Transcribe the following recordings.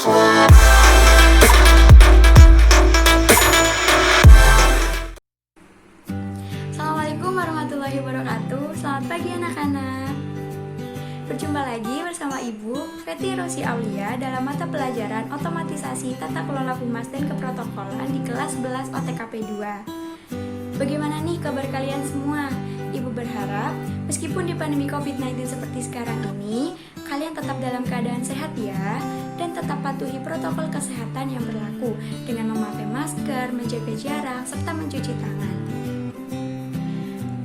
Assalamualaikum warahmatullahi wabarakatuh. Selamat pagi anak-anak. Berjumpa lagi bersama Ibu Feti Rosi Aulia dalam mata pelajaran Otomatisasi Tata Kelola Humas dan Keprotokolan di kelas 11 OTKP 2. Bagaimana nih kabar kalian semua? Ibu berharap meskipun di pandemi COVID-19 seperti sekarang ini, kalian tetap dalam keadaan sehat ya, dan tetap patuhi protokol kesehatan yang berlaku dengan memakai masker, menjaga jarak, serta mencuci tangan.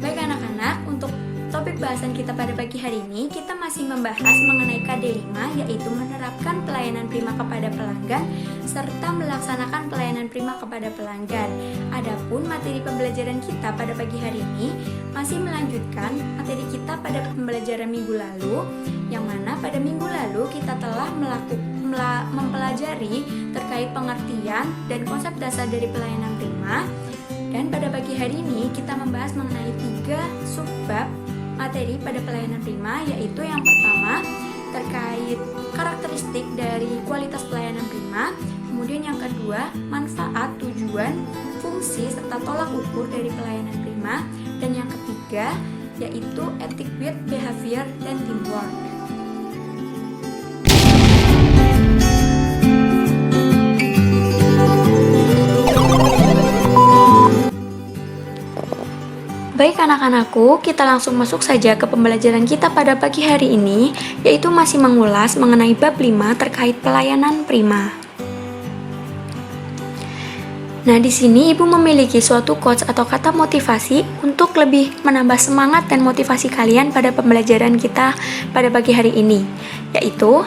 Baik anak-anak, untuk topik bahasan kita pada pagi hari ini, kita masih membahas mengenai KD5, yaitu menerapkan pelayanan prima kepada pelanggan serta melaksanakan pelayanan prima kepada pelanggan. Adapun materi pembelajaran kita pada pagi hari ini masih melanjutkan materi kita pada pembelajaran minggu lalu, yang mana pada minggu lalu kita telah mempelajari terkait pengertian dan konsep dasar dari pelayanan prima. Dan pada pagi hari ini kita membahas mengenai 3 subbab materi pada pelayanan prima, yaitu yang pertama terkait karakteristik dari kualitas pelayanan prima, kemudian yang kedua manfaat, tujuan, fungsi, serta tolak ukur dari pelayanan prima, dan yang ketiga yaitu attitude, behavior, dan teamwork. Baik anak-anakku, kita langsung masuk saja ke pembelajaran kita pada pagi hari ini, yaitu masih mengulas mengenai bab 5 terkait pelayanan prima. Nah, di sini Ibu memiliki suatu quotes atau kata motivasi untuk lebih menambah semangat dan motivasi kalian pada pembelajaran kita pada pagi hari ini, yaitu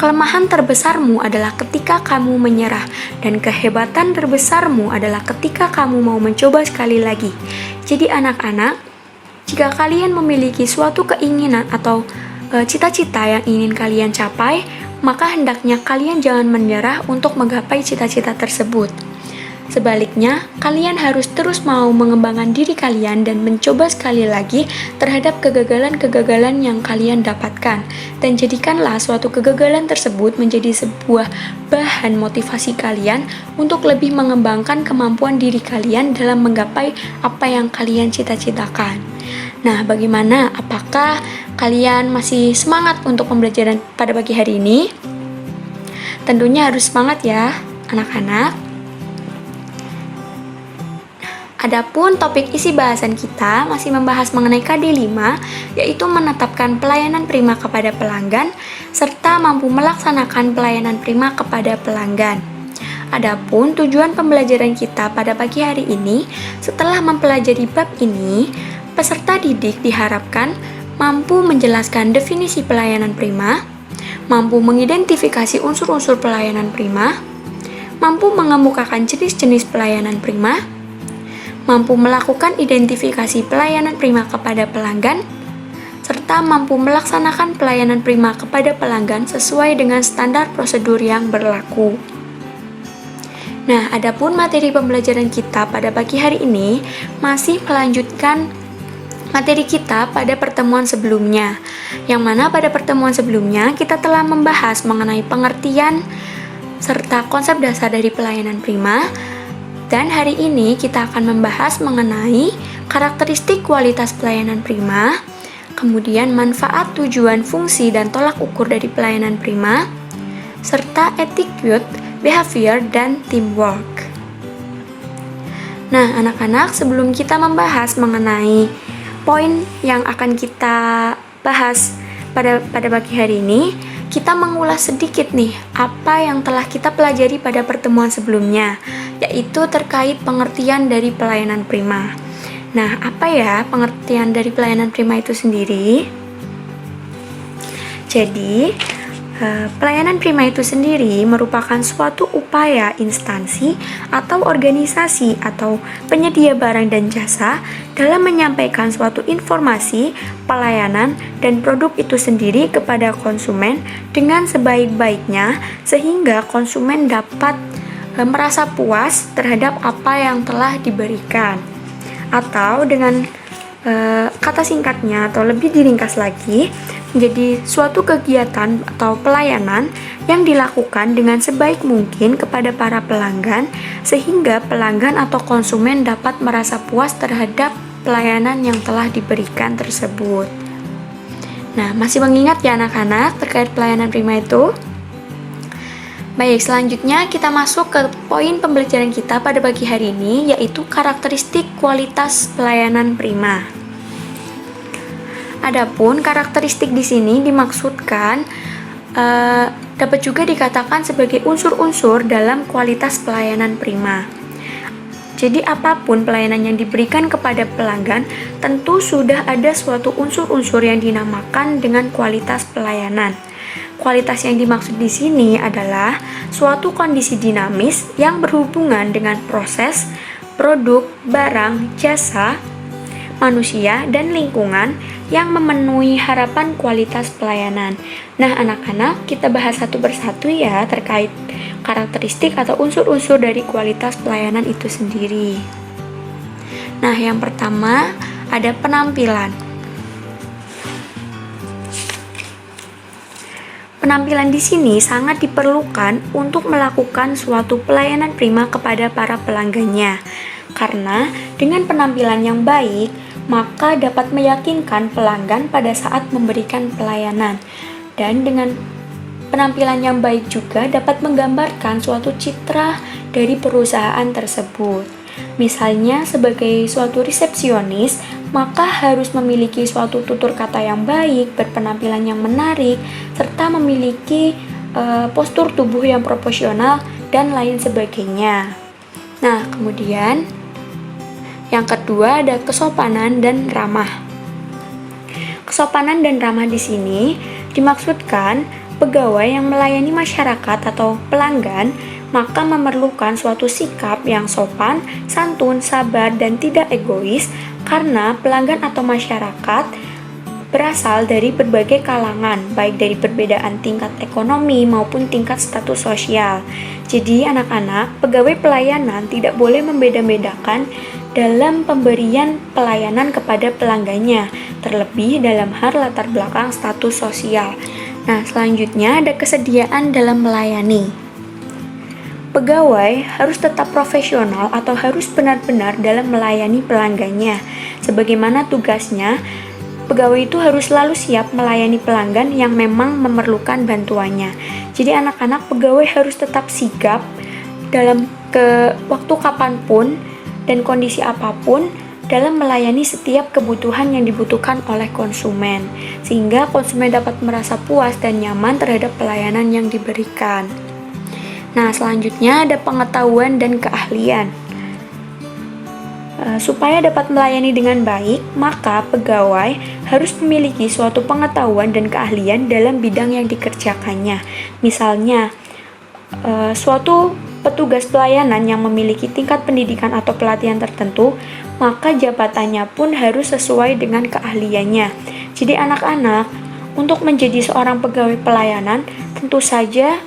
kelemahan terbesarmu adalah ketika kamu menyerah, dan kehebatan terbesarmu adalah ketika kamu mau mencoba sekali lagi. Jadi anak-anak, jika kalian memiliki suatu keinginan atau cita-cita yang ingin kalian capai, maka hendaknya kalian jangan menyerah untuk menggapai cita-cita tersebut. Sebaliknya, kalian harus terus mau mengembangkan diri kalian dan mencoba sekali lagi terhadap kegagalan-kegagalan yang kalian dapatkan, dan jadikanlah suatu kegagalan tersebut menjadi sebuah bahan motivasi kalian untuk lebih mengembangkan kemampuan diri kalian dalam menggapai apa yang kalian cita-citakan. Nah, bagaimana? Apakah kalian masih semangat untuk pembelajaran pada pagi hari ini? Tentunya harus semangat ya, anak-anak. Adapun topik isi bahasan kita masih membahas mengenai KD5, yaitu menetapkan pelayanan prima kepada pelanggan serta mampu melaksanakan pelayanan prima kepada pelanggan. Adapun tujuan pembelajaran kita pada pagi hari ini, setelah mempelajari bab ini, peserta didik diharapkan mampu menjelaskan definisi pelayanan prima, mampu mengidentifikasi unsur-unsur pelayanan prima, mampu mengemukakan jenis-jenis pelayanan prima, mampu melakukan identifikasi pelayanan prima kepada pelanggan, serta mampu melaksanakan pelayanan prima kepada pelanggan sesuai dengan standar prosedur yang berlaku. Nah, adapun materi pembelajaran kita pada pagi hari ini masih melanjutkan materi kita pada pertemuan sebelumnya, yang mana pada pertemuan sebelumnya kita telah membahas mengenai pengertian serta konsep dasar dari pelayanan prima. Dan hari ini kita akan membahas mengenai karakteristik kualitas pelayanan prima, kemudian manfaat, tujuan, fungsi, dan tolak ukur dari pelayanan prima, serta attitude, behavior, dan teamwork. Nah, anak-anak, sebelum kita membahas mengenai poin yang akan kita bahas pada pagi hari ini, kita mengulas sedikit nih apa yang telah kita pelajari pada pertemuan sebelumnya, yaitu terkait pengertian dari pelayanan prima. Nah, apa ya pengertian dari pelayanan prima itu sendiri? Jadi, pelayanan prima itu sendiri merupakan suatu upaya instansi atau organisasi atau penyedia barang dan jasa dalam menyampaikan suatu informasi, pelayanan, dan produk itu sendiri kepada konsumen dengan sebaik-baiknya sehingga konsumen dapat merasa puas terhadap apa yang telah diberikan. Atau dengan Kata singkatnya atau lebih diringkas lagi menjadi suatu kegiatan atau pelayanan yang dilakukan dengan sebaik mungkin kepada para pelanggan sehingga pelanggan atau konsumen dapat merasa puas terhadap pelayanan yang telah diberikan tersebut. Nah, masih mengingat ya anak-anak terkait pelayanan prima itu? Baik, selanjutnya kita masuk ke poin pembelajaran kita pada pagi hari ini, yaitu karakteristik kualitas pelayanan prima. Adapun karakteristik di sini dimaksudkan dapat juga dikatakan sebagai unsur-unsur dalam kualitas pelayanan prima. Jadi apapun pelayanan yang diberikan kepada pelanggan, tentu sudah ada suatu unsur-unsur yang dinamakan dengan kualitas pelayanan. Kualitas yang dimaksud di sini adalah suatu kondisi dinamis yang berhubungan dengan proses, produk, barang, jasa, manusia, dan lingkungan yang memenuhi harapan kualitas pelayanan. Nah, anak-anak, kita bahas satu persatu ya terkait karakteristik atau unsur-unsur dari kualitas pelayanan itu sendiri. Nah, yang pertama ada penampilan. Penampilan di sini sangat diperlukan untuk melakukan suatu pelayanan prima kepada para pelanggannya. Karena dengan penampilan yang baik, maka dapat meyakinkan pelanggan pada saat memberikan pelayanan. Dan dengan penampilan yang baik juga dapat menggambarkan suatu citra dari perusahaan tersebut. Misalnya sebagai suatu resepsionis, maka harus memiliki suatu tutur kata yang baik, berpenampilan yang menarik, serta memiliki postur tubuh yang proporsional dan lain sebagainya. Nah, kemudian yang kedua ada kesopanan dan ramah. Kesopanan dan ramah di sini dimaksudkan pegawai yang melayani masyarakat atau pelanggan maka memerlukan suatu sikap yang sopan, santun, sabar, dan tidak egois karena pelanggan atau masyarakat berasal dari berbagai kalangan, baik dari perbedaan tingkat ekonomi maupun tingkat status sosial. Jadi anak-anak, pegawai pelayanan tidak boleh membeda-bedakan dalam pemberian pelayanan kepada pelanggannya, terlebih dalam hal latar belakang status sosial. Nah, selanjutnya ada kesediaan dalam melayani. Pegawai harus tetap profesional atau harus benar-benar dalam melayani pelanggannya. Sebagaimana tugasnya, pegawai itu harus selalu siap melayani pelanggan yang memang memerlukan bantuannya. Jadi anak-anak, pegawai harus tetap sigap dalam waktu kapanpun dan kondisi apapun dalam melayani setiap kebutuhan yang dibutuhkan oleh konsumen, sehingga konsumen dapat merasa puas dan nyaman terhadap pelayanan yang diberikan. Nah, selanjutnya ada pengetahuan dan keahlian. Supaya dapat melayani dengan baik, maka pegawai harus memiliki suatu pengetahuan dan keahlian dalam bidang yang dikerjakannya. Misalnya, suatu petugas pelayanan yang memiliki tingkat pendidikan atau pelatihan tertentu, maka jabatannya pun harus sesuai dengan keahliannya. Jadi anak-anak, untuk menjadi seorang pegawai pelayanan tentu saja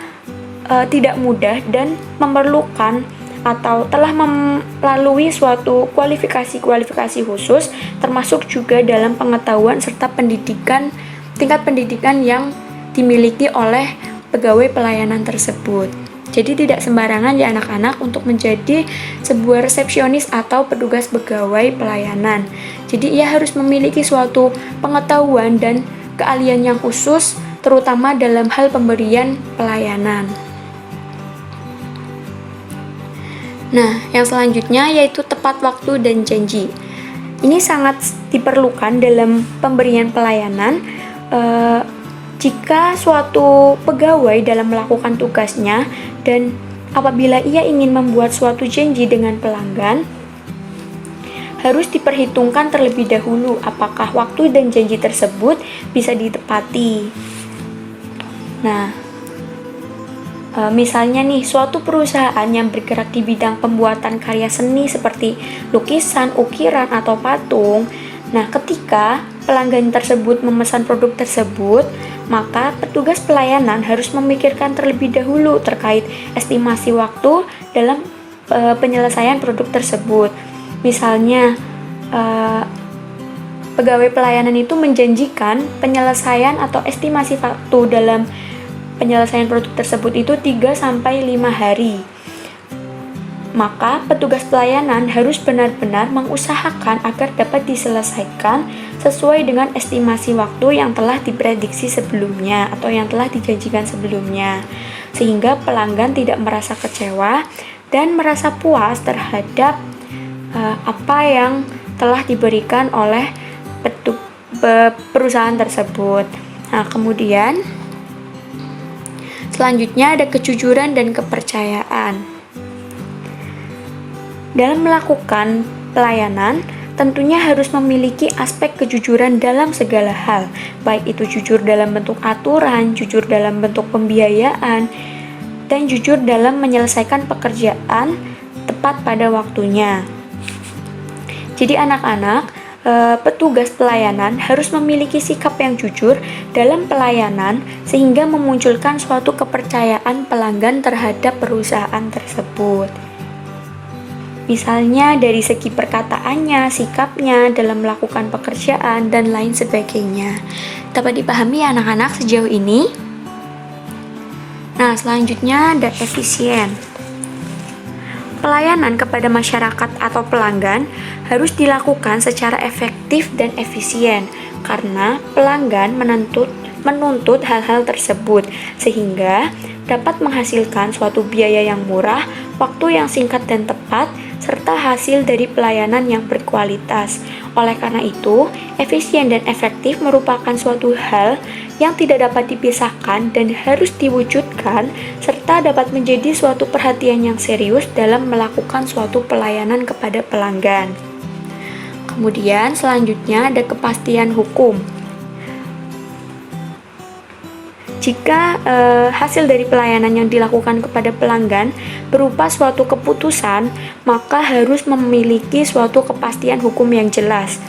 tidak mudah dan memerlukan atau telah melalui suatu kualifikasi khusus, termasuk juga dalam pengetahuan serta tingkat pendidikan yang dimiliki oleh pegawai pelayanan tersebut. Jadi tidak sembarangan ya anak-anak untuk menjadi sebuah resepsionis atau petugas pegawai pelayanan. Jadi ia harus memiliki suatu pengetahuan dan keahlian yang khusus, terutama dalam hal pemberian pelayanan. Nah, yang selanjutnya yaitu tepat waktu dan janji. Ini sangat diperlukan dalam pemberian pelayanan jika suatu pegawai dalam melakukan tugasnya dan apabila ia ingin membuat suatu janji dengan pelanggan, harus diperhitungkan terlebih dahulu apakah waktu dan janji tersebut bisa ditepati. Nah, misalnya nih, suatu perusahaan yang bergerak di bidang pembuatan karya seni seperti lukisan, ukiran, atau patung. Nah, ketika pelanggan tersebut memesan produk tersebut, maka petugas pelayanan harus memikirkan terlebih dahulu terkait estimasi waktu dalam penyelesaian produk tersebut. Misalnya, pegawai pelayanan itu menjanjikan penyelesaian atau estimasi waktu dalam penyelesaian produk tersebut itu 3-5 hari. Maka petugas pelayanan harus benar-benar mengusahakan agar dapat diselesaikan sesuai dengan estimasi waktu yang telah diprediksi sebelumnya atau yang telah dijanjikan sebelumnya, sehingga pelanggan tidak merasa kecewa dan merasa puas terhadap apa yang telah diberikan oleh perusahaan tersebut. Nah, kemudian selanjutnya ada kejujuran dan kepercayaan. Dalam melakukan pelayanan, tentunya harus memiliki aspek kejujuran dalam segala hal, baik itu jujur dalam bentuk aturan, jujur dalam bentuk pembiayaan, dan jujur dalam menyelesaikan pekerjaan tepat pada waktunya. Jadi anak-anak, petugas pelayanan harus memiliki sikap yang jujur dalam pelayanan sehingga memunculkan suatu kepercayaan pelanggan terhadap perusahaan tersebut. Misalnya dari segi perkataannya, sikapnya dalam melakukan pekerjaan, dan lain sebagainya. Dapat dipahami ya anak-anak sejauh ini? Nah, selanjutnya ada efisien. Pelayanan kepada masyarakat atau pelanggan harus dilakukan secara efektif dan efisien karena pelanggan menuntut hal-hal tersebut sehingga dapat menghasilkan suatu biaya yang murah, waktu yang singkat dan tepat, serta hasil dari pelayanan yang berkualitas. Oleh karena itu, efisien dan efektif merupakan suatu hal yang tidak dapat dipisahkan dan harus diwujudkan, serta dapat menjadi suatu perhatian yang serius dalam melakukan suatu pelayanan kepada pelanggan. Kemudian selanjutnya ada kepastian hukum. Jika hasil dari pelayanan yang dilakukan kepada pelanggan berupa suatu keputusan, maka harus memiliki suatu kepastian hukum yang jelas.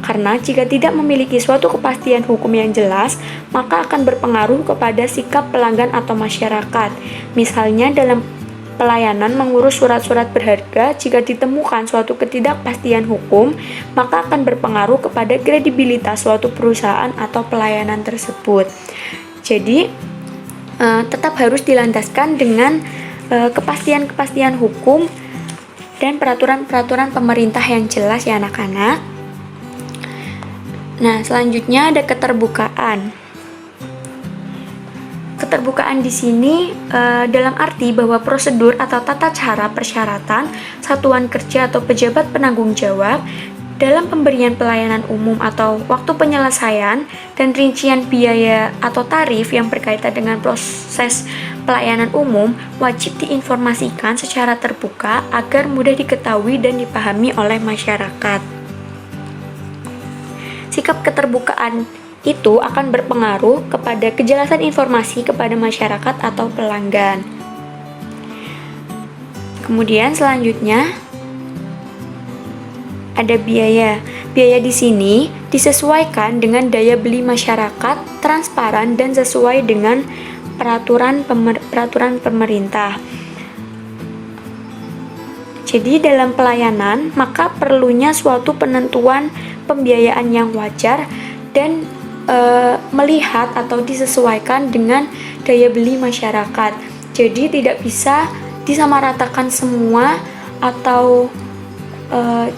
Karena jika tidak memiliki suatu kepastian hukum yang jelas, maka akan berpengaruh kepada sikap pelanggan atau masyarakat. Misalnya dalam pelayanan mengurus surat-surat berharga, jika ditemukan suatu ketidakpastian hukum, maka akan berpengaruh kepada kredibilitas suatu perusahaan atau pelayanan tersebut. Jadi, tetap harus dilandaskan dengan kepastian-kepastian hukum dan peraturan-peraturan pemerintah yang jelas ya anak-anak. Nah, selanjutnya ada keterbukaan. Keterbukaan di sini dalam arti bahwa prosedur atau tata cara persyaratan satuan kerja atau pejabat penanggung jawab dalam pemberian pelayanan umum atau waktu penyelesaian dan rincian biaya atau tarif yang berkaitan dengan proses pelayanan umum wajib diinformasikan secara terbuka agar mudah diketahui dan dipahami oleh masyarakat. Sikap keterbukaan itu akan berpengaruh kepada kejelasan informasi kepada masyarakat atau pelanggan. Kemudian selanjutnya ada biaya. Biaya di sini disesuaikan dengan daya beli masyarakat, transparan dan sesuai dengan peraturan pemerintah. Jadi dalam pelayanan maka perlunya suatu penentuan pembiayaan yang wajar dan melihat atau disesuaikan dengan daya beli masyarakat. Jadi tidak bisa disamaratakan semua atau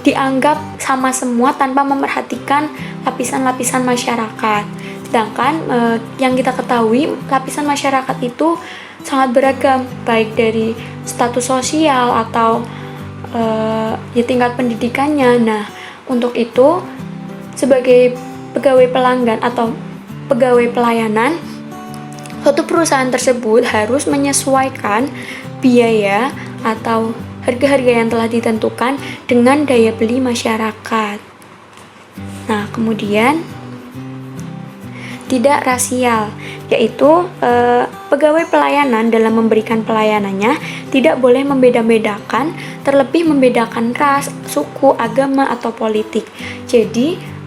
dianggap sama semua tanpa memerhatikan lapisan-lapisan masyarakat. Sedangkan yang kita ketahui lapisan masyarakat itu sangat beragam, baik dari status sosial atau ya tingkat pendidikannya. Nah, untuk itu sebagai pegawai pelanggan atau pegawai pelayanan, suatu perusahaan tersebut harus menyesuaikan biaya atau harga-harga yang telah ditentukan dengan daya beli masyarakat. Nah, kemudian tidak rasial, yaitu pegawai pelayanan dalam memberikan pelayanannya tidak boleh membeda-bedakan, terlebih membedakan ras, suku, agama, atau politik. Jadi,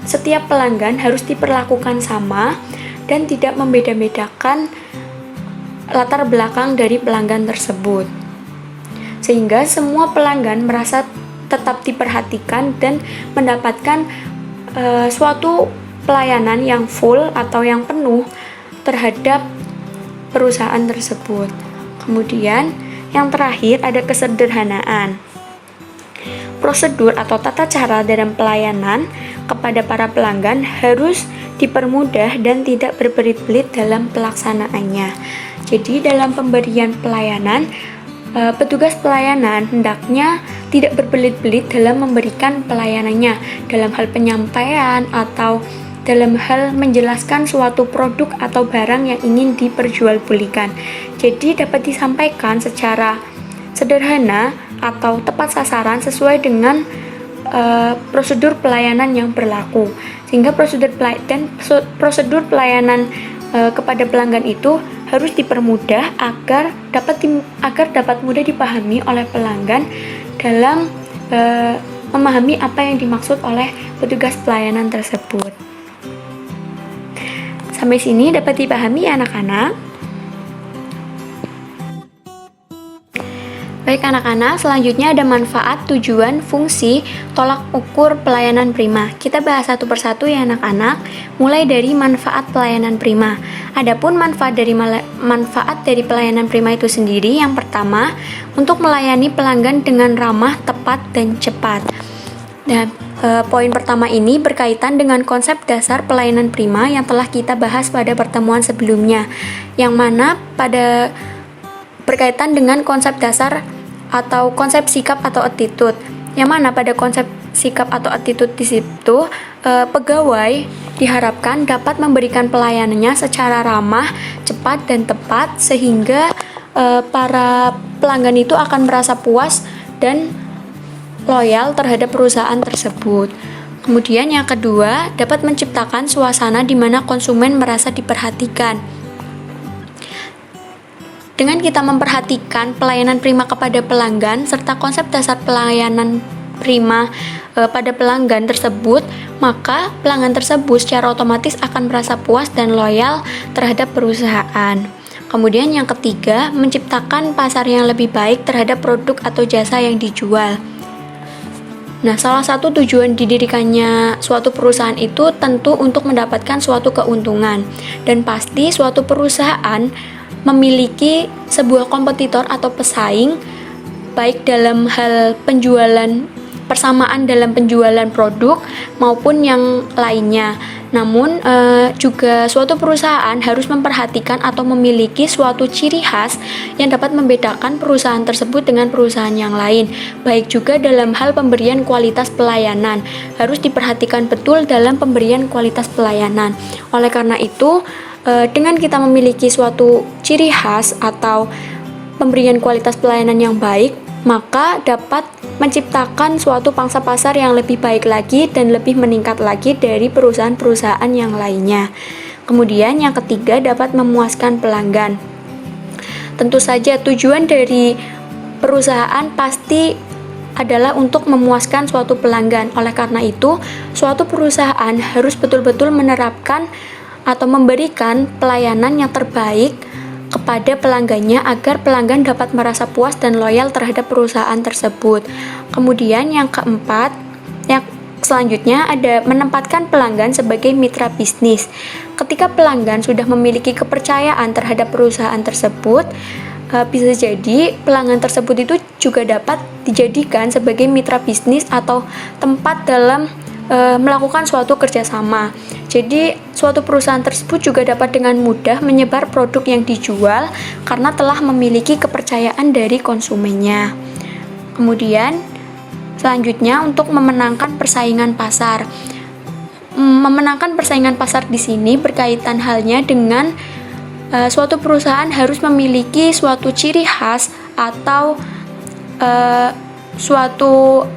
setiap pelanggan harus diperlakukan sama dan tidak membeda-bedakan latar belakang dari pelanggan tersebut. Sehingga semua pelanggan merasa tetap diperhatikan dan mendapatkan suatu pelayanan yang full atau yang penuh terhadap perusahaan tersebut. Kemudian yang terakhir ada kesederhanaan. Prosedur atau tata cara dalam pelayanan kepada para pelanggan harus dipermudah dan tidak berbelit-belit dalam pelaksanaannya. Jadi dalam pemberian pelayanan, petugas pelayanan hendaknya tidak berbelit-belit dalam memberikan pelayanannya dalam hal penyampaian atau dalam hal menjelaskan suatu produk atau barang yang ingin diperjualbelikan. Jadi dapat disampaikan secara sederhana atau tepat sasaran sesuai dengan prosedur pelayanan yang berlaku, sehingga prosedur pelayanan kepada pelanggan itu harus dipermudah agar dapat mudah dipahami oleh pelanggan dalam memahami apa yang dimaksud oleh petugas pelayanan tersebut. Sampai sini dapat dipahami ya anak-anak? Baik anak-anak, selanjutnya ada manfaat, tujuan, fungsi, tolak ukur pelayanan prima. Kita bahas satu persatu ya anak-anak, mulai dari manfaat pelayanan prima. Adapun manfaat dari pelayanan prima itu sendiri, yang pertama, untuk melayani pelanggan dengan ramah, tepat, dan cepat. Nah, poin pertama ini berkaitan dengan konsep dasar pelayanan prima yang telah kita bahas pada pertemuan sebelumnya, yang mana berkaitan dengan konsep dasar atau konsep sikap atau attitude, yang mana pada konsep sikap atau attitude di situ pegawai diharapkan dapat memberikan pelayanannya secara ramah, cepat, dan tepat sehingga para pelanggan itu akan merasa puas dan loyal terhadap perusahaan tersebut. Kemudian yang kedua, dapat menciptakan suasana di mana konsumen merasa diperhatikan. Dengan kita memperhatikan pelayanan prima kepada pelanggan serta konsep dasar pelayanan prima pada pelanggan tersebut, maka pelanggan tersebut secara otomatis akan merasa puas dan loyal terhadap perusahaan. Kemudian yang ketiga, menciptakan pasar yang lebih baik terhadap produk atau jasa yang dijual. Nah, salah satu tujuan didirikannya suatu perusahaan itu tentu untuk mendapatkan suatu keuntungan, dan pasti suatu perusahaan memiliki sebuah kompetitor atau pesaing baik dalam hal persamaan dalam penjualan produk maupun yang lainnya. Namun juga suatu perusahaan harus memperhatikan atau memiliki suatu ciri khas yang dapat membedakan perusahaan tersebut dengan perusahaan yang lain. Baik juga dalam hal pemberian kualitas pelayanan, harus diperhatikan betul dalam pemberian kualitas pelayanan. Oleh karena itu, dengan kita memiliki suatu ciri khas atau pemberian kualitas pelayanan yang baik, maka dapat menciptakan suatu pangsa pasar yang lebih baik lagi dan lebih meningkat lagi dari perusahaan-perusahaan yang lainnya. Kemudian yang ketiga, dapat memuaskan pelanggan. Tentu saja tujuan dari perusahaan pasti adalah untuk memuaskan suatu pelanggan. Oleh karena itu, suatu perusahaan harus betul-betul menerapkan atau memberikan pelayanan yang terbaik kepada pelanggannya agar pelanggan dapat merasa puas dan loyal terhadap perusahaan tersebut. Kemudian yang keempat, yang selanjutnya ada menempatkan pelanggan sebagai mitra bisnis. Ketika pelanggan sudah memiliki kepercayaan terhadap perusahaan tersebut, bisa jadi pelanggan tersebut itu juga dapat dijadikan sebagai mitra bisnis atau tempat dalam melakukan suatu kerjasama. Jadi suatu perusahaan tersebut juga dapat dengan mudah menyebar produk yang dijual karena telah memiliki kepercayaan dari konsumennya. Kemudian selanjutnya untuk memenangkan persaingan pasar. Memenangkan persaingan pasar di sini berkaitan halnya dengan suatu perusahaan harus memiliki suatu ciri khas atau suatu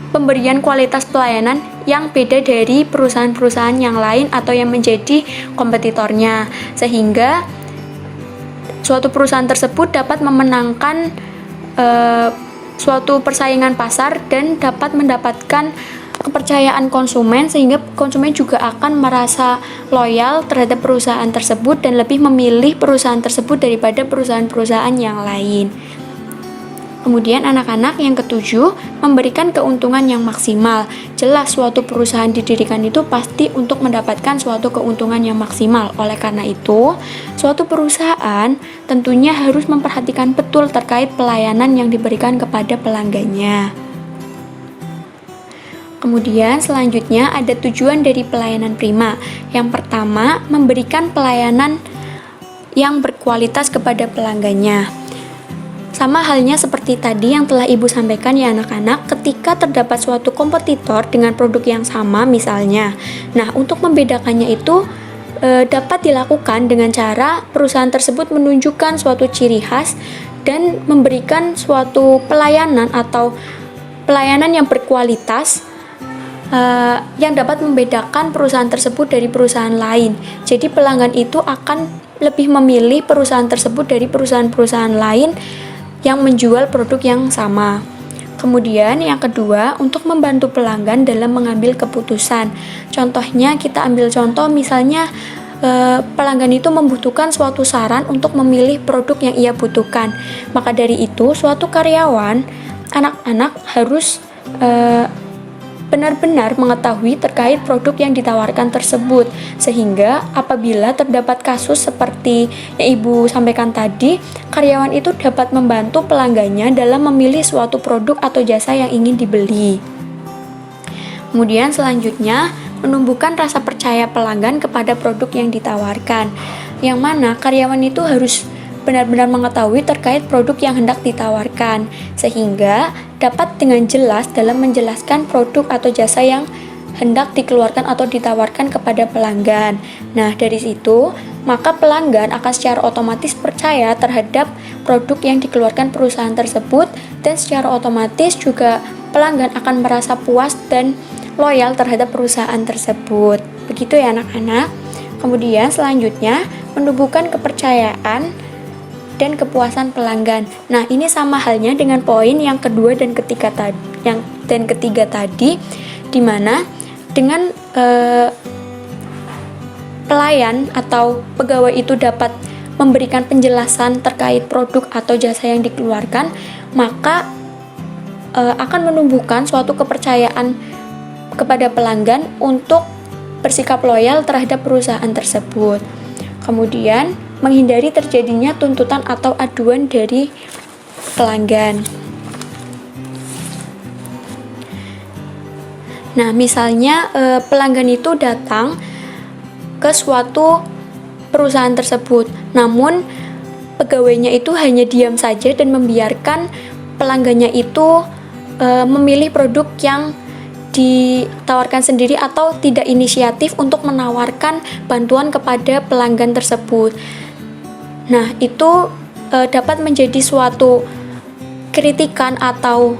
pemberian kualitas pelayanan yang beda dari perusahaan-perusahaan yang lain atau yang menjadi kompetitornya, sehingga suatu perusahaan tersebut dapat memenangkan suatu persaingan pasar dan dapat mendapatkan kepercayaan konsumen, sehingga konsumen juga akan merasa loyal terhadap perusahaan tersebut dan lebih memilih perusahaan tersebut daripada perusahaan-perusahaan yang lain. Kemudian anak-anak yang ketujuh, memberikan keuntungan yang maksimal. Jelas suatu perusahaan didirikan itu pasti untuk mendapatkan suatu keuntungan yang maksimal. Oleh karena itu, suatu perusahaan tentunya harus memperhatikan betul terkait pelayanan yang diberikan kepada pelanggannya. Kemudian selanjutnya ada tujuan dari pelayanan prima. Yang pertama, memberikan pelayanan yang berkualitas kepada pelanggannya. Sama halnya seperti tadi yang telah Ibu sampaikan ya anak-anak, ketika terdapat suatu kompetitor dengan produk yang sama misalnya. Nah, untuk membedakannya itu dapat dilakukan dengan cara perusahaan tersebut menunjukkan suatu ciri khas dan memberikan suatu pelayanan atau pelayanan yang berkualitas yang dapat membedakan perusahaan tersebut dari perusahaan lain. Jadi pelanggan itu akan lebih memilih perusahaan tersebut dari perusahaan-perusahaan lain yang menjual produk yang sama. Kemudian yang kedua, untuk membantu pelanggan dalam mengambil keputusan. Contohnya kita ambil contoh misalnya pelanggan itu membutuhkan suatu saran untuk memilih produk yang ia butuhkan. Maka dari itu, suatu karyawan, anak-anak harus benar-benar mengetahui terkait produk yang ditawarkan tersebut, sehingga apabila terdapat kasus seperti yang Ibu sampaikan tadi, karyawan itu dapat membantu pelanggannya dalam memilih suatu produk atau jasa yang ingin dibeli. Kemudian selanjutnya, menumbuhkan rasa percaya pelanggan kepada produk yang ditawarkan, yang mana karyawan itu harus benar-benar mengetahui terkait produk yang hendak ditawarkan, sehingga dapat dengan jelas dalam menjelaskan produk atau jasa yang hendak dikeluarkan atau ditawarkan kepada pelanggan. Nah, dari situ, maka pelanggan akan secara otomatis percaya terhadap produk yang dikeluarkan perusahaan tersebut, dan secara otomatis juga pelanggan akan merasa puas dan loyal terhadap perusahaan tersebut. Begitu ya anak-anak. Kemudian selanjutnya, menumbuhkan kepercayaan dan kepuasan pelanggan. Nah, ini sama halnya dengan poin yang kedua dan ketiga tadi, di mana dengan pelayan atau pegawai itu dapat memberikan penjelasan terkait produk atau jasa yang dikeluarkan, maka akan menumbuhkan suatu kepercayaan kepada pelanggan untuk bersikap loyal terhadap perusahaan tersebut. Kemudian menghindari terjadinya tuntutan atau aduan dari pelanggan. Nah, misalnya pelanggan itu datang ke suatu perusahaan tersebut, namun pegawainya itu hanya diam saja dan membiarkan pelanggannya itu memilih produk yang ditawarkan sendiri atau tidak inisiatif untuk menawarkan bantuan kepada pelanggan tersebut. Nah, itu dapat menjadi suatu kritikan atau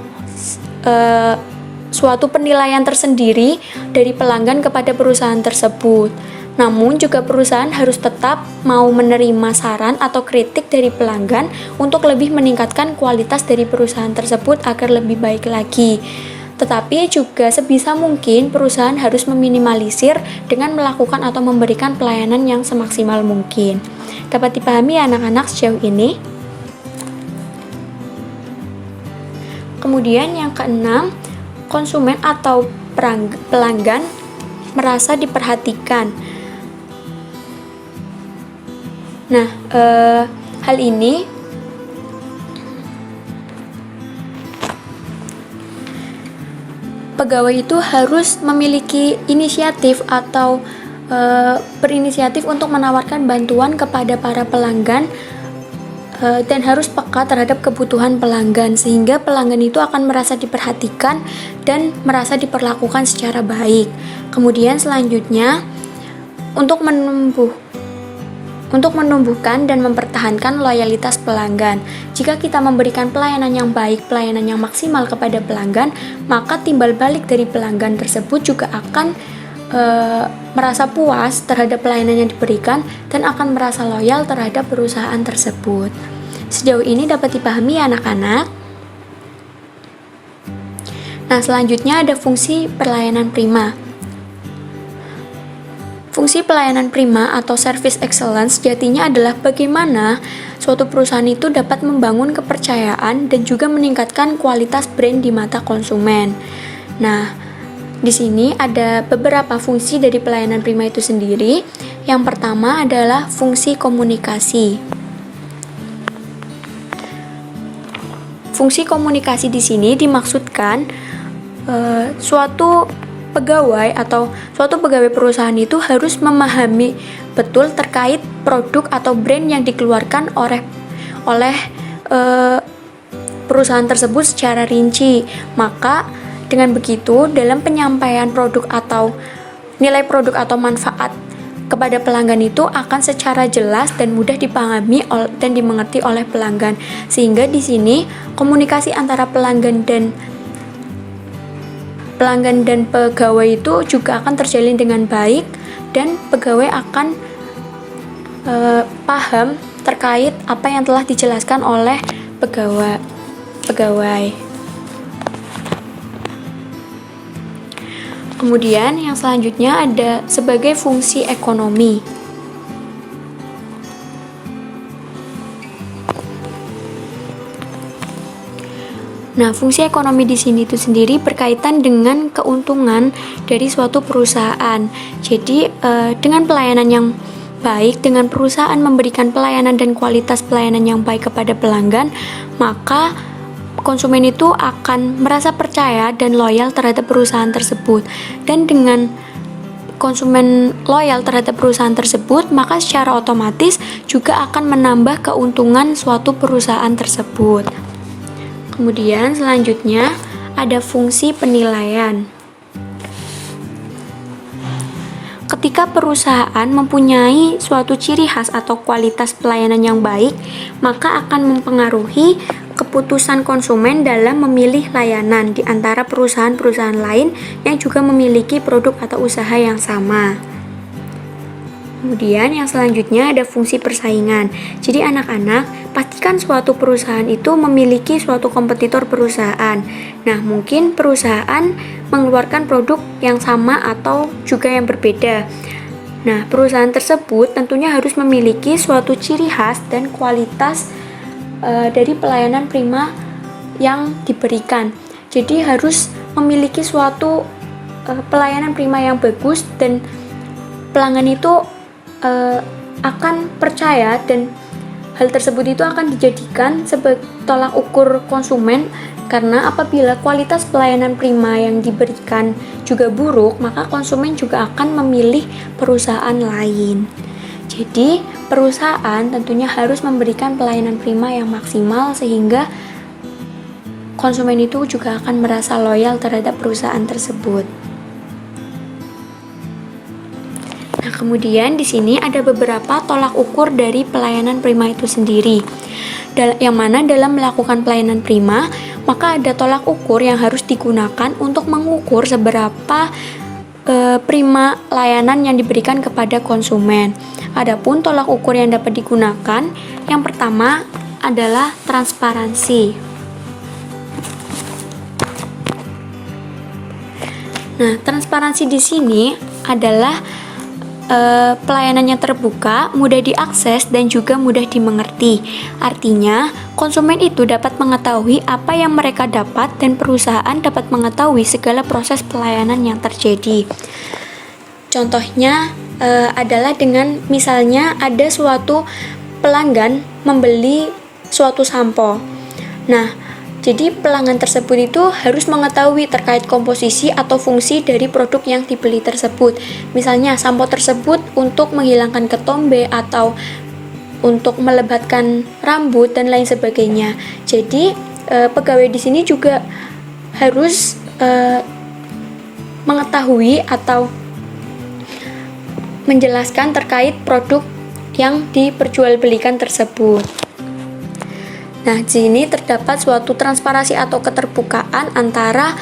suatu penilaian tersendiri dari pelanggan kepada perusahaan tersebut. Namun juga perusahaan harus tetap mau menerima saran atau kritik dari pelanggan untuk lebih meningkatkan kualitas dari perusahaan tersebut agar lebih baik lagi. Tetapi juga sebisa mungkin perusahaan harus meminimalisir dengan melakukan atau memberikan pelayanan yang semaksimal mungkin. Dapat dipahami ya anak-anak sejauh ini? Kemudian yang keenam, konsumen atau pelanggan merasa diperhatikan. Nah, hal ini pegawai itu harus memiliki inisiatif atau berinisiatif untuk menawarkan bantuan kepada para pelanggan dan harus peka terhadap kebutuhan pelanggan, sehingga pelanggan itu akan merasa diperhatikan dan merasa diperlakukan secara baik. Kemudian selanjutnya, untuk menumbuhkan dan mempertahankan loyalitas pelanggan. Jika kita memberikan pelayanan yang baik, pelayanan yang maksimal kepada pelanggan, maka timbal balik dari pelanggan tersebut juga akan merasa puas terhadap pelayanan yang diberikan dan akan merasa loyal terhadap perusahaan tersebut. Sejauh ini dapat dipahami ya anak-anak? Nah, selanjutnya ada fungsi pelayanan prima. Fungsi pelayanan prima atau service excellence sejatinya adalah bagaimana suatu perusahaan itu dapat membangun kepercayaan dan juga meningkatkan kualitas brand di mata konsumen. Nah, di sini ada beberapa fungsi dari pelayanan prima itu sendiri. Yang pertama adalah fungsi komunikasi. Fungsi komunikasi di sini dimaksudkan suatu pegawai perusahaan itu harus memahami betul terkait produk atau brand yang dikeluarkan oleh perusahaan tersebut secara rinci. Maka dengan begitu dalam penyampaian produk atau nilai produk atau manfaat kepada pelanggan itu akan secara jelas dan mudah dipahami dan dimengerti oleh pelanggan. Sehingga di sini komunikasi antara pelanggan dan pegawai itu juga akan terjalin dengan baik dan pegawai akan paham terkait apa yang telah dijelaskan oleh pegawai. Kemudian yang selanjutnya ada sebagai fungsi ekonomi. Nah, fungsi ekonomi di sini itu sendiri berkaitan dengan keuntungan dari suatu perusahaan. Jadi, dengan pelayanan yang baik, dengan perusahaan memberikan pelayanan dan kualitas pelayanan yang baik kepada pelanggan, maka konsumen itu akan merasa percaya dan loyal terhadap perusahaan tersebut. Dan dengan konsumen loyal terhadap perusahaan tersebut, maka secara otomatis juga akan menambah keuntungan suatu perusahaan tersebut. Kemudian selanjutnya ada fungsi penilaian. Ketika perusahaan mempunyai suatu ciri khas atau kualitas pelayanan yang baik, maka akan mempengaruhi keputusan konsumen dalam memilih layanan di antara perusahaan-perusahaan lain yang juga memiliki produk atau usaha yang sama. Kemudian yang selanjutnya ada fungsi persaingan. Jadi anak-anak, pastikan suatu perusahaan itu memiliki suatu kompetitor perusahaan. Nah, mungkin perusahaan mengeluarkan produk yang sama atau juga yang berbeda. Nah, perusahaan tersebut tentunya harus memiliki suatu ciri khas dan kualitas dari pelayanan prima yang diberikan. Jadi harus memiliki suatu pelayanan prima yang bagus dan pelanggan itu akan percaya, dan hal tersebut itu akan dijadikan sebagai tolak ukur konsumen, karena apabila kualitas pelayanan prima yang diberikan juga buruk, maka konsumen juga akan memilih perusahaan lain. Jadi perusahaan tentunya harus memberikan pelayanan prima yang maksimal sehingga konsumen itu juga akan merasa loyal terhadap perusahaan tersebut. Nah, kemudian di sini ada beberapa tolak ukur dari pelayanan prima itu sendiri. Yang mana dalam melakukan pelayanan prima, maka ada tolak ukur yang harus digunakan untuk mengukur seberapa prima layanan yang diberikan kepada konsumen. Adapun tolak ukur yang dapat digunakan, yang pertama adalah transparansi. Nah, transparansi di sini adalah pelayanannya terbuka, mudah diakses, dan juga mudah dimengerti. Artinya, konsumen itu dapat mengetahui apa yang mereka dapat dan perusahaan dapat mengetahui segala proses pelayanan yang terjadi. Contohnya adalah dengan misalnya ada suatu pelanggan membeli suatu sampo. Nah, jadi pelanggan tersebut itu harus mengetahui terkait komposisi atau fungsi dari produk yang dibeli tersebut. Misalnya sampo tersebut untuk menghilangkan ketombe atau untuk melebatkan rambut dan lain sebagainya. Jadi pegawai di sini juga harus mengetahui atau menjelaskan terkait produk yang diperjualbelikan tersebut. Nah, di sini terdapat suatu transparansi atau keterbukaan antara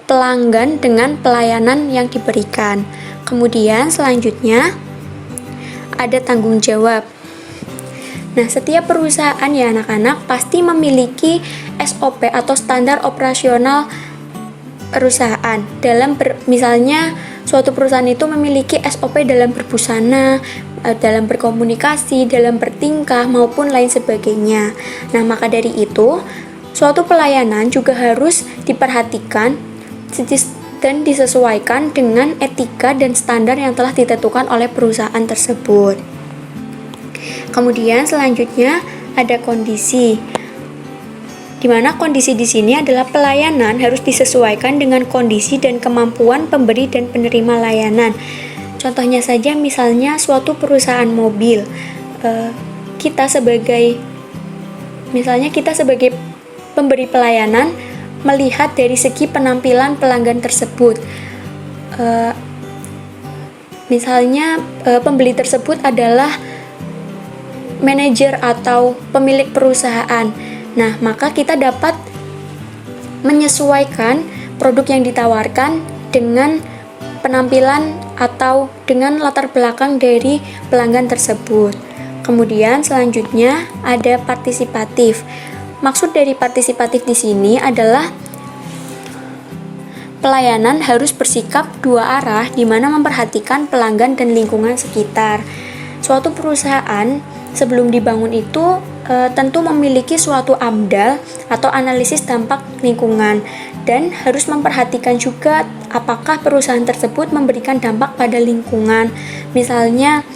pelanggan dengan pelayanan yang diberikan. Kemudian selanjutnya ada tanggung jawab. Nah, setiap perusahaan ya anak-anak pasti memiliki SOP atau standar operasional perusahaan dalam misalnya suatu perusahaan itu memiliki SOP dalam berbusana, dalam berkomunikasi, dalam bertingkah, maupun lain sebagainya. Nah, maka dari itu, suatu pelayanan juga harus diperhatikan dan disesuaikan dengan etika dan standar yang telah ditentukan oleh perusahaan tersebut. Kemudian selanjutnya ada kondisi, di mana kondisi di sini adalah pelayanan harus disesuaikan dengan kondisi dan kemampuan pemberi dan penerima layanan. Contohnya saja misalnya suatu perusahaan mobil, kita sebagai pemberi pelayanan melihat dari segi penampilan pelanggan tersebut. Misalnya pembeli tersebut adalah manajer atau pemilik perusahaan. Nah, maka kita dapat menyesuaikan produk yang ditawarkan dengan penampilan atau dengan latar belakang dari pelanggan tersebut. Kemudian selanjutnya ada partisipatif. Maksud dari partisipatif di sini adalah pelayanan harus bersikap dua arah, di mana memperhatikan pelanggan dan lingkungan sekitar. Suatu perusahaan sebelum dibangun itu tentu memiliki suatu AMDAL atau analisis dampak lingkungan, dan harus memperhatikan juga apakah perusahaan tersebut memberikan dampak pada lingkungan. Misalnya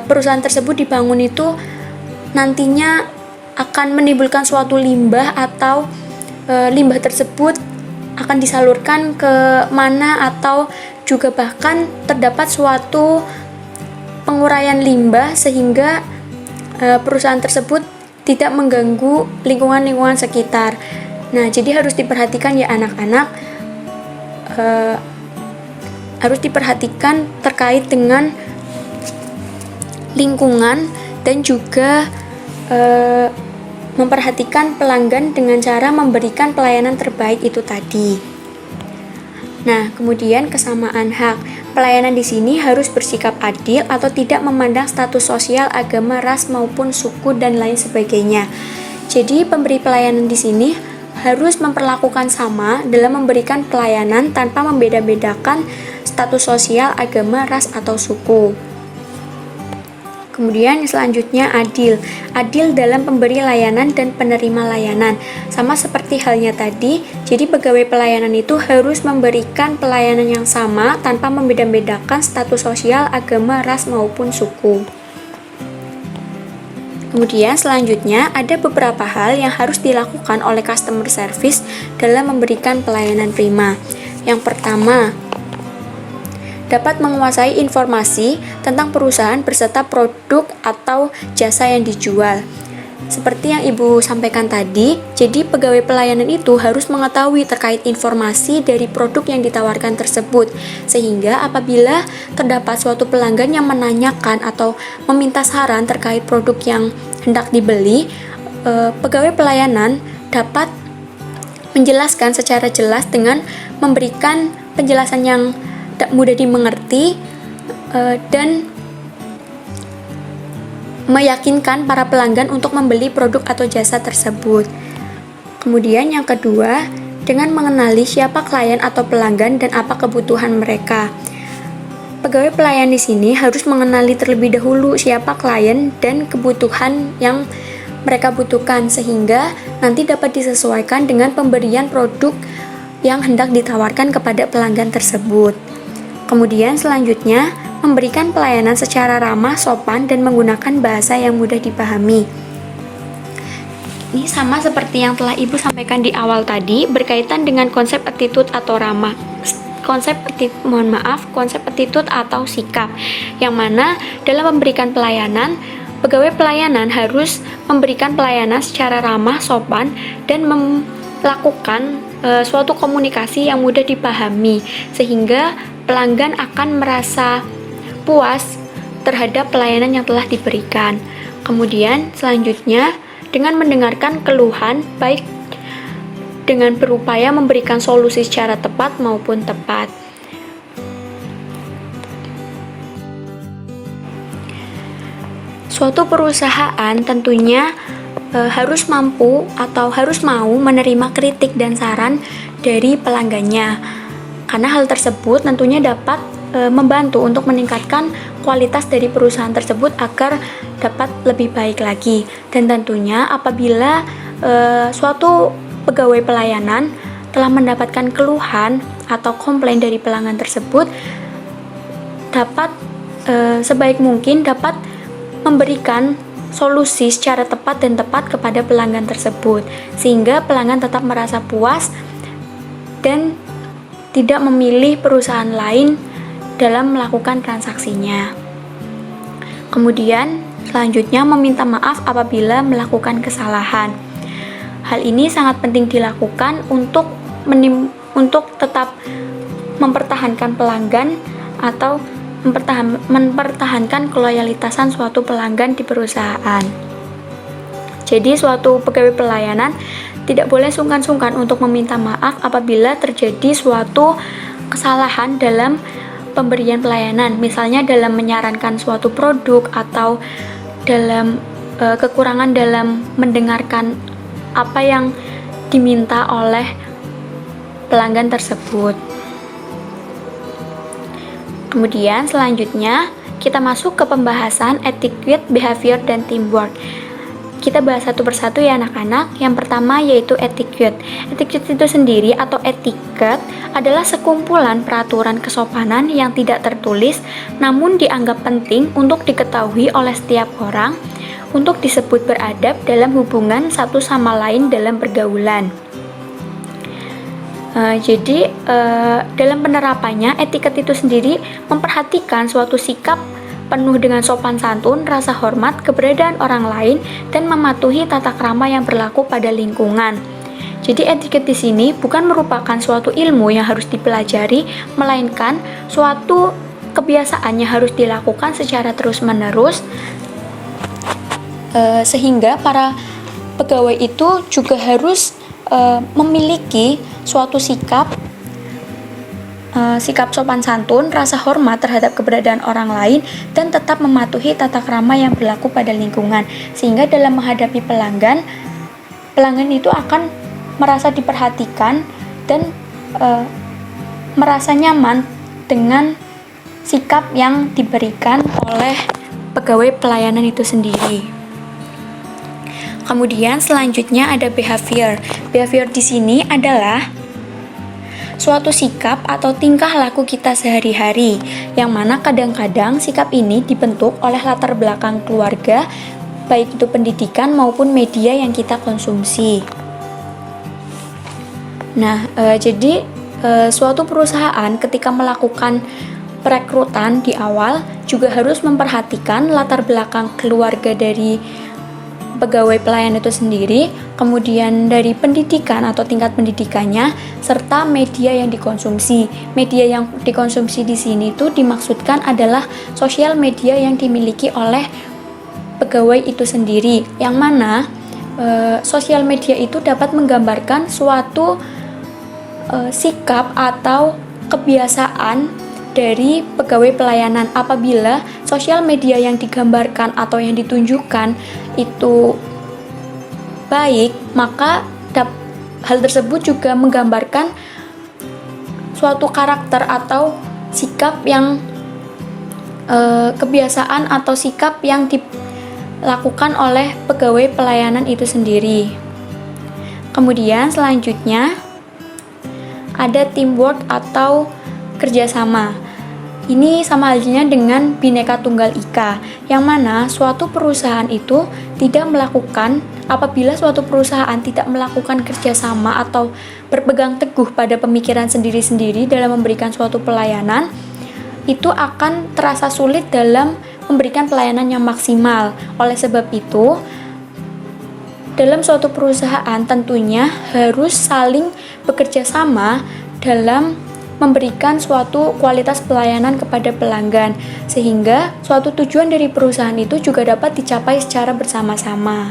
perusahaan tersebut dibangun itu nantinya akan menimbulkan suatu limbah, atau limbah tersebut akan disalurkan ke mana, atau juga bahkan terdapat suatu penguraian limbah sehingga perusahaan tersebut tidak mengganggu lingkungan sekitar. Nah, jadi harus diperhatikan ya anak-anak, harus diperhatikan terkait dengan lingkungan dan juga memperhatikan pelanggan dengan cara memberikan pelayanan terbaik itu tadi. Nah, kemudian kesamaan hak. Pelayanan di sini harus bersikap adil atau tidak memandang status sosial, agama, ras maupun suku dan lain sebagainya. Jadi, pemberi pelayanan di sini harus memperlakukan sama dalam memberikan pelayanan tanpa membeda-bedakan status sosial, agama, ras atau suku. Kemudian selanjutnya adil. Adil dalam pemberi layanan dan penerima layanan. Sama seperti halnya tadi, jadi pegawai pelayanan itu harus memberikan pelayanan yang sama tanpa membeda-bedakan status sosial, agama, ras maupun suku. Kemudian selanjutnya ada beberapa hal yang harus dilakukan oleh customer service dalam memberikan pelayanan prima. Yang pertama, dapat menguasai informasi tentang perusahaan beserta produk atau jasa yang dijual. Seperti yang Ibu sampaikan tadi, jadi pegawai pelayanan itu harus mengetahui terkait informasi dari produk yang ditawarkan tersebut, sehingga apabila terdapat suatu pelanggan yang menanyakan atau meminta saran terkait produk yang hendak dibeli, pegawai pelayanan dapat menjelaskan secara jelas dengan memberikan penjelasan yang mudah dimengerti dan meyakinkan para pelanggan untuk membeli produk atau jasa tersebut. Kemudian yang kedua, dengan mengenali siapa klien atau pelanggan dan apa kebutuhan mereka. Pegawai pelayan di sini harus mengenali terlebih dahulu siapa klien dan kebutuhan yang mereka butuhkan, sehingga nanti dapat disesuaikan dengan pemberian produk yang hendak ditawarkan kepada pelanggan tersebut. Kemudian selanjutnya, memberikan pelayanan secara ramah, sopan, dan menggunakan bahasa yang mudah dipahami. Ini sama seperti yang telah Ibu sampaikan di awal tadi, berkaitan dengan konsep attitude atau ramah. Konsep attitude atau sikap, yang mana dalam memberikan pelayanan, pegawai pelayanan harus memberikan pelayanan secara ramah, sopan, dan melakukan suatu komunikasi yang mudah dipahami, sehingga pelanggan akan merasa puas terhadap pelayanan yang telah diberikan. Kemudian selanjutnya, dengan mendengarkan keluhan, baik dengan berupaya memberikan solusi secara tepat maupun tepat. Suatu perusahaan tentunya harus mampu atau harus mau menerima kritik dan saran dari pelanggannya. karena hal tersebut tentunya dapat membantu untuk meningkatkan kualitas dari perusahaan tersebut agar dapat lebih baik lagi. Dan tentunya apabila suatu pegawai pelayanan telah mendapatkan keluhan atau komplain dari pelanggan tersebut, dapat sebaik mungkin dapat memberikan solusi secara tepat dan tepat kepada pelanggan tersebut, sehingga pelanggan tetap merasa puas dan tidak memilih perusahaan lain dalam melakukan transaksinya. Kemudian selanjutnya meminta maaf apabila melakukan kesalahan. Hal ini sangat penting dilakukan untuk tetap mempertahankan pelanggan atau mempertahankan keloyalitasan suatu pelanggan di perusahaan. Jadi suatu pegawai pelayanan tidak boleh sungkan-sungkan untuk meminta maaf apabila terjadi suatu kesalahan dalam pemberian pelayanan, misalnya dalam menyarankan suatu produk atau dalam kekurangan dalam mendengarkan apa yang diminta oleh pelanggan tersebut. Kemudian selanjutnya kita masuk ke pembahasan etiquette, behavior, dan teamwork. Kita bahas satu persatu ya anak-anak. Yang pertama yaitu etiquette. Etiquette itu sendiri atau etiquette adalah sekumpulan peraturan kesopanan yang tidak tertulis namun dianggap penting untuk diketahui oleh setiap orang untuk disebut beradab dalam hubungan satu sama lain dalam pergaulan. Jadi dalam penerapannya etiquette itu sendiri memperhatikan suatu sikap penuh dengan sopan santun, rasa hormat, keberadaan orang lain, dan mematuhi tata krama yang berlaku pada lingkungan. Jadi etiquette di sini bukan merupakan suatu ilmu yang harus dipelajari, melainkan suatu kebiasaan yang harus dilakukan secara terus-menerus, sehingga para pegawai itu juga harus memiliki suatu sikap sopan santun, rasa hormat terhadap keberadaan orang lain, dan tetap mematuhi tata krama yang berlaku pada lingkungan, sehingga dalam menghadapi pelanggan itu akan merasa diperhatikan dan merasa nyaman dengan sikap yang diberikan oleh pegawai pelayanan itu sendiri. Kemudian selanjutnya ada behavior. Behavior di sini adalah suatu sikap atau tingkah laku kita sehari-hari, yang mana kadang-kadang sikap ini dibentuk oleh latar belakang keluarga, baik itu pendidikan maupun media yang kita konsumsi. Nah, jadi suatu perusahaan ketika melakukan perekrutan di awal juga harus memperhatikan latar belakang keluarga dari pegawai pelayan itu sendiri, kemudian dari pendidikan atau tingkat pendidikannya, serta media yang dikonsumsi. Media yang dikonsumsi di sini itu dimaksudkan adalah sosial media yang dimiliki oleh pegawai itu sendiri, yang mana sosial media itu dapat menggambarkan suatu sikap atau kebiasaan dari pegawai pelayanan. Apabila sosial media yang digambarkan atau yang ditunjukkan itu baik, maka hal tersebut juga menggambarkan suatu karakter atau sikap yang kebiasaan atau sikap yang dilakukan oleh pegawai pelayanan itu sendiri. Kemudian selanjutnya ada teamwork atau kerjasama. Ini sama halnya dengan Bhinneka Tunggal Ika, yang mana suatu perusahaan itu tidak melakukan, apabila suatu perusahaan tidak melakukan kerjasama atau berpegang teguh pada pemikiran sendiri-sendiri dalam memberikan suatu pelayanan, itu akan terasa sulit dalam memberikan pelayanan yang maksimal. Oleh sebab itu, dalam suatu perusahaan tentunya harus saling bekerja sama dalam memberikan suatu kualitas pelayanan kepada pelanggan, sehingga suatu tujuan dari perusahaan itu juga dapat dicapai secara bersama-sama.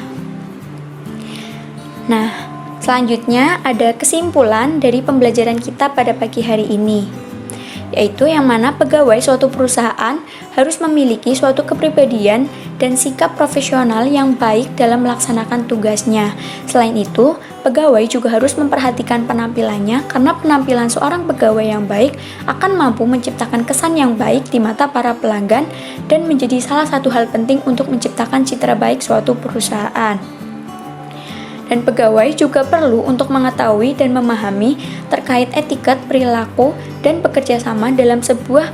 Nah, selanjutnya ada kesimpulan dari pembelajaran kita pada pagi hari ini. yaitu yang mana pegawai suatu perusahaan harus memiliki suatu kepribadian dan sikap profesional yang baik dalam melaksanakan tugasnya. Selain itu, pegawai juga harus memperhatikan penampilannya karena penampilan seorang pegawai yang baik akan mampu menciptakan kesan yang baik di mata para pelanggan dan menjadi salah satu hal penting untuk menciptakan citra baik suatu perusahaan. Dan pegawai juga perlu untuk mengetahui dan memahami terkait etiket, perilaku, dan bekerja sama dalam sebuah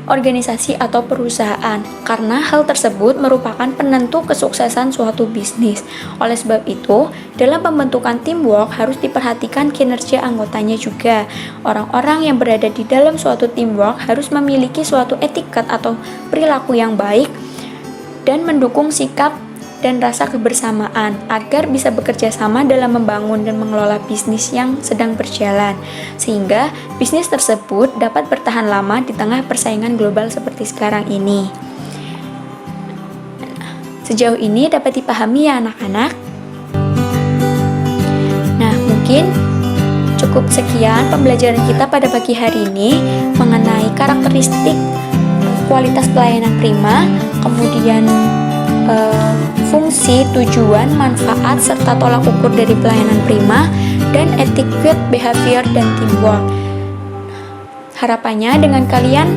organisasi atau perusahaan, karena hal tersebut merupakan penentu kesuksesan suatu bisnis. Oleh sebab itu, dalam pembentukan teamwork harus diperhatikan kinerja anggotanya juga. Orang-orang yang berada di dalam suatu teamwork harus memiliki suatu etiket atau perilaku yang baik dan mendukung sikap dan rasa kebersamaan agar bisa bekerja sama dalam membangun dan mengelola bisnis yang sedang berjalan, sehingga bisnis tersebut dapat bertahan lama di tengah persaingan global seperti sekarang ini. Sejauh ini dapat dipahami ya anak-anak? Nah, mungkin cukup sekian pembelajaran kita pada pagi hari ini mengenai karakteristik kualitas pelayanan prima, kemudian fungsi, tujuan, manfaat, serta tolak ukur dari pelayanan prima, dan etiquette, behavior, dan teamwork. Harapannya dengan kalian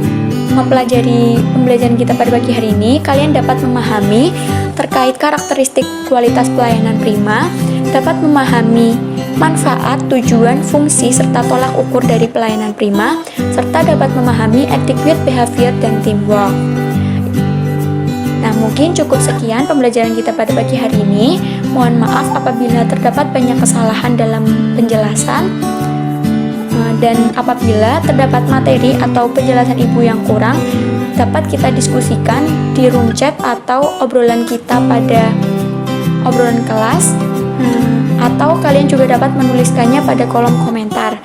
mempelajari pembelajaran kita pada pagi hari ini, kalian dapat memahami terkait karakteristik kualitas pelayanan prima, dapat memahami manfaat, tujuan, fungsi, serta tolak ukur dari pelayanan prima, serta dapat memahami etiquette, behavior, dan teamwork. Nah, mungkin cukup sekian pembelajaran kita pada pagi hari ini. Mohon maaf apabila terdapat banyak kesalahan dalam penjelasan, dan apabila terdapat materi atau penjelasan ibu yang kurang, dapat kita diskusikan di room chat atau obrolan kita pada obrolan kelas, atau kalian juga dapat menuliskannya pada kolom komentar.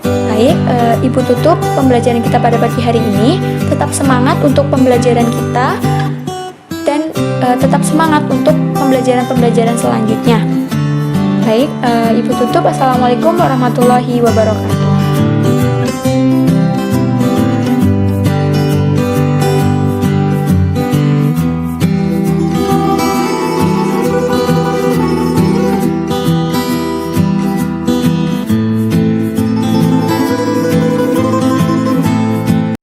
Baik, ibu tutup pembelajaran kita pada pagi hari ini. Tetap semangat untuk pembelajaran kita dan tetap semangat untuk pembelajaran-pembelajaran selanjutnya. Baik, ibu tutup. Assalamualaikum warahmatullahi wabarakatuh.